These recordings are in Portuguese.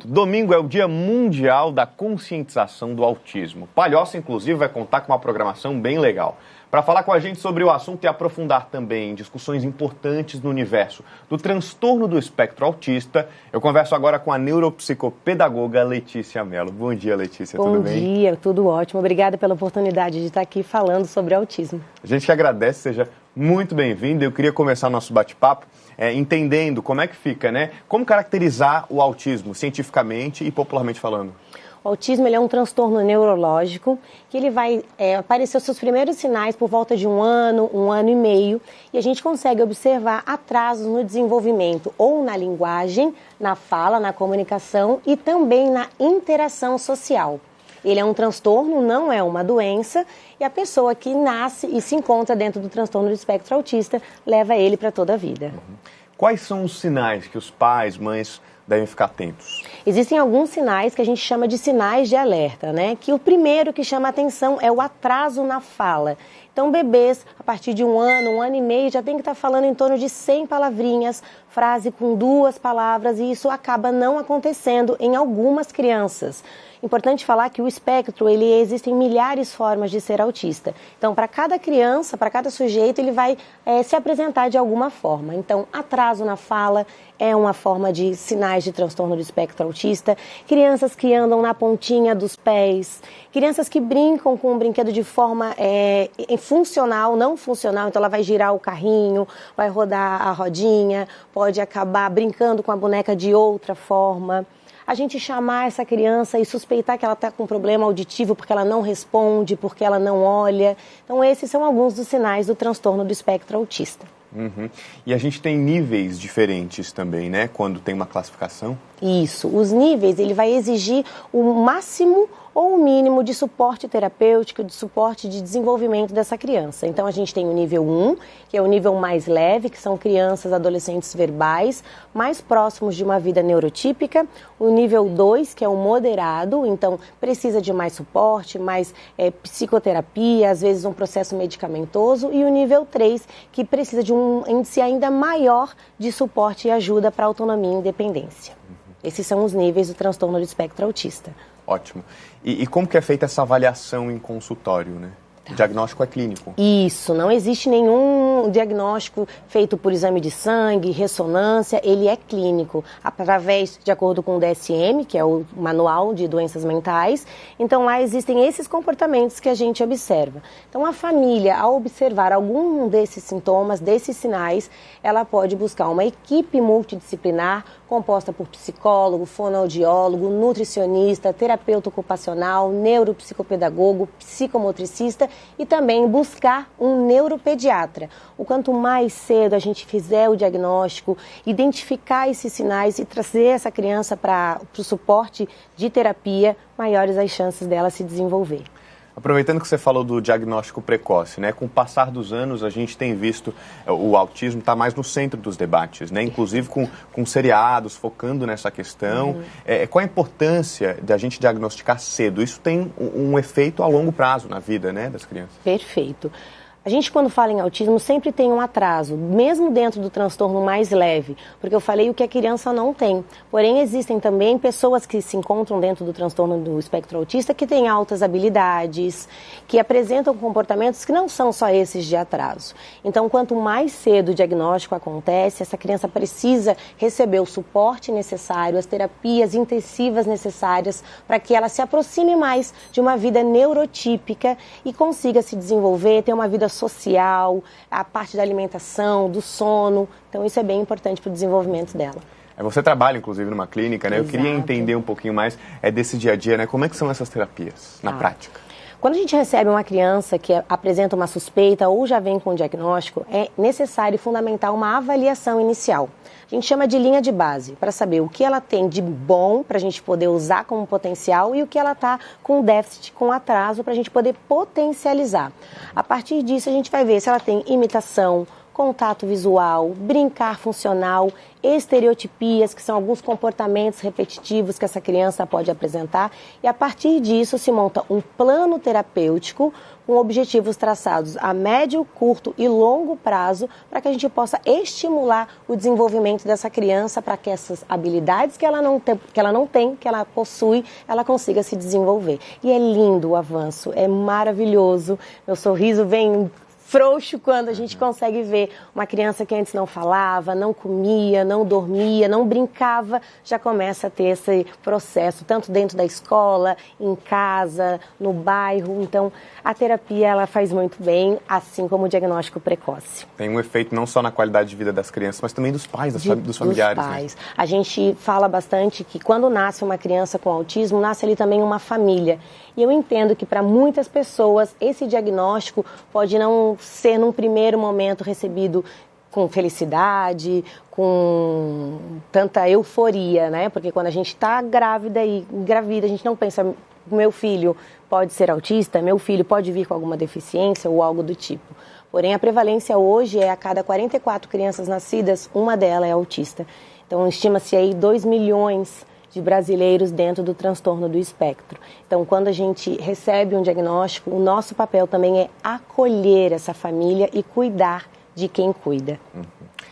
Domingo é o Dia Mundial da Conscientização do Autismo. Palhoça, inclusive, vai contar com uma programação bem legal. Para falar com a gente sobre o assunto e aprofundar também discussões importantes no universo do transtorno do espectro autista, eu converso agora com a neuropsicopedagoga Letícia Mello. Bom dia, Letícia, tudo bem? Bom dia, tudo ótimo. Obrigada pela oportunidade de estar aqui falando sobre autismo. A gente que agradece, seja muito bem-vindo. Eu queria começar nosso bate-papo entendendo como é que fica, né? Como caracterizar o autismo cientificamente e popularmente falando? O autismo ele é um transtorno neurológico que ele vai aparecer os seus primeiros sinais por volta de um ano e meio, e a gente consegue observar atrasos no desenvolvimento ou na linguagem, na fala, na comunicação e também na interação social. Ele é um transtorno, não é uma doença, e a pessoa que nasce e se encontra dentro do transtorno do espectro autista leva ele para toda a vida. Quais são os sinais que os pais, mães devem ficar atentos? Existem alguns sinais que a gente chama de sinais de alerta, né? Que o primeiro que chama a atenção é o atraso na fala. Então, bebês, a partir de um ano e meio, já tem que estar falando em torno de 100 palavrinhas, frase com 2 palavras, e isso acaba não acontecendo em algumas crianças. Importante falar que o espectro, existem milhares de formas de ser autista. Então, para cada criança, para cada sujeito, ele vai se apresentar de alguma forma. Então, atraso na fala é uma forma de sinais de transtorno do espectro autista. Crianças que andam na pontinha dos pés. Crianças que brincam com um brinquedo de forma funcional, não funcional. Então, ela vai girar o carrinho, vai rodar a rodinha, pode acabar brincando com a boneca de outra forma. A gente chamar essa criança e suspeitar que ela está com problema auditivo porque ela não responde, porque ela não olha. Então, esses são alguns dos sinais do transtorno do espectro autista. E a gente tem níveis diferentes também, né? Quando tem uma classificação. Isso. Os níveis, ele vai exigir o máximo ou o mínimo de suporte terapêutico, de suporte de desenvolvimento dessa criança. Então, a gente tem o nível 1, que é o nível mais leve, que são crianças, adolescentes verbais, mais próximos de uma vida neurotípica. O nível 2, que é o moderado, então precisa de mais suporte, mais psicoterapia, às vezes um processo medicamentoso. E o nível 3, que precisa de um índice ainda maior de suporte e ajuda para autonomia e independência. Esses são os níveis do transtorno do espectro autista. Ótimo. E como que é feita essa avaliação em consultório, né? O diagnóstico é clínico? Isso, não existe nenhum diagnóstico feito por exame de sangue, ressonância, ele é clínico, através, de acordo com o DSM, que é o Manual de Doenças Mentais. Então, lá existem esses comportamentos que a gente observa. Então, a família, ao observar algum desses sintomas, desses sinais, ela pode buscar uma equipe multidisciplinar, composta por psicólogo, fonoaudiólogo, nutricionista, terapeuta ocupacional, neuropsicopedagogo, psicomotricista e também buscar um neuropediatra. O quanto mais cedo a gente fizer o diagnóstico, identificar esses sinais e trazer essa criança para o suporte de terapia, maiores as chances dela se desenvolver. Aproveitando que você falou do diagnóstico precoce, né? Com o passar dos anos, a gente tem visto o autismo está mais no centro dos debates, né? Inclusive com seriados focando nessa questão. Qual a importância de a gente diagnosticar cedo? Isso tem um efeito a longo prazo na vida, né, das crianças? Perfeito. A gente, quando fala em autismo, sempre tem um atraso, mesmo dentro do transtorno mais leve, porque eu falei o que a criança não tem. Porém, existem também pessoas que se encontram dentro do transtorno do espectro autista que têm altas habilidades, que apresentam comportamentos que não são só esses de atraso. Então, quanto mais cedo o diagnóstico acontece, essa criança precisa receber o suporte necessário, as terapias intensivas necessárias para que ela se aproxime mais de uma vida neurotípica e consiga se desenvolver, ter uma vida social, a parte da alimentação, do sono. Então, isso é bem importante para o desenvolvimento dela. Você trabalha, inclusive, numa clínica, né? Exato. Eu queria entender um pouquinho mais desse dia a dia, né? Como é que são essas terapias na prática? Quando a gente recebe uma criança que apresenta uma suspeita ou já vem com um diagnóstico, é necessário e fundamental uma avaliação inicial. A gente chama de linha de base, para saber o que ela tem de bom, para a gente poder usar como potencial, e o que ela está com déficit, com atraso, para a gente poder potencializar. A partir disso, a gente vai ver se ela tem imitação, contato visual, brincar funcional, estereotipias, que são alguns comportamentos repetitivos que essa criança pode apresentar, e a partir disso se monta um plano terapêutico com objetivos traçados a médio, curto e longo prazo para que a gente possa estimular o desenvolvimento dessa criança para que essas habilidades que ela não tem, que ela possui, ela consiga se desenvolver. E é lindo o avanço, é maravilhoso, meu sorriso vem frouxo quando a gente consegue ver uma criança que antes não falava, não comia, não dormia, não brincava, já começa a ter esse processo, tanto dentro da escola, em casa, no bairro. Então, a terapia, ela faz muito bem, assim como o diagnóstico precoce. Tem um efeito não só na qualidade de vida das crianças, mas também dos pais, dos familiares. Dos pais. Né? A gente fala bastante que quando nasce uma criança com autismo, nasce ali também uma família. E eu entendo que para muitas pessoas esse diagnóstico pode não ser num primeiro momento recebido com felicidade, com tanta euforia, né? Porque quando a gente está grávida e engravida, a gente não pensa, meu filho pode ser autista, meu filho pode vir com alguma deficiência ou algo do tipo. Porém, a prevalência hoje é a cada 44 crianças nascidas, uma delas é autista. Então, estima-se aí 2 milhões de brasileiros dentro do transtorno do espectro. Então, quando a gente recebe um diagnóstico, o nosso papel também é acolher essa família e cuidar de quem cuida.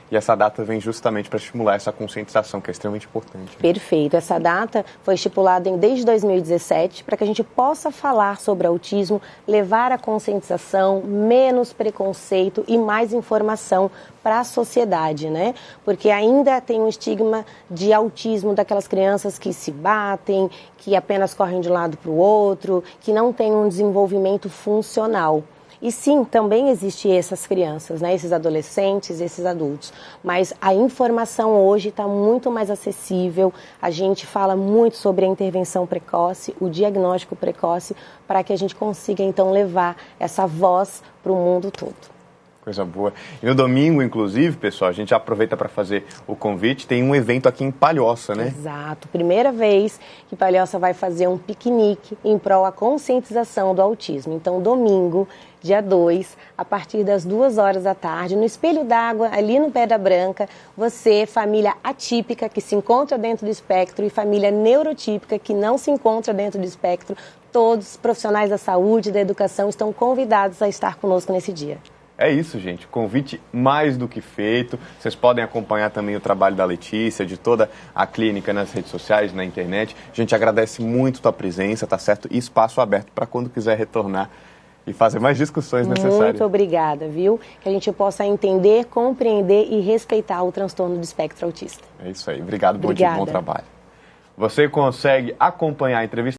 E essa data vem justamente para estimular essa conscientização, que é extremamente importante. Né? Perfeito. Essa data foi estipulada desde 2017 para que a gente possa falar sobre autismo, levar a conscientização, menos preconceito e mais informação para a sociedade, né? Porque ainda tem um estigma de autismo daquelas crianças que se batem, que apenas correm de um lado para o outro, que não têm um desenvolvimento funcional. E sim, também existem essas crianças, né? Esses adolescentes, esses adultos. Mas a informação hoje está muito mais acessível. A gente fala muito sobre a intervenção precoce, o diagnóstico precoce, para que a gente consiga, então, levar essa voz para o mundo todo. Coisa boa. E no domingo, inclusive, pessoal, a gente aproveita para fazer o convite. Tem um evento aqui em Palhoça, né? Exato. Primeira vez que Palhoça vai fazer um piquenique em prol da conscientização do autismo. Então, domingo, dia 2, a partir das 2 horas da tarde, no Espelho d'Água, ali no Pedra Branca, você, família atípica que se encontra dentro do espectro e família neurotípica que não se encontra dentro do espectro, todos os profissionais da saúde e da educação estão convidados a estar conosco nesse dia. É isso, gente. Convite mais do que feito. Vocês podem acompanhar também o trabalho da Letícia, de toda a clínica nas redes sociais, na internet. A gente agradece muito a tua presença, tá certo? E espaço aberto para quando quiser retornar e fazer mais discussões necessárias. Muito obrigada, viu? Que a gente possa entender, compreender e respeitar o transtorno do espectro autista. É isso aí. Obrigado, bom dia, bom trabalho. Você consegue acompanhar a entrevista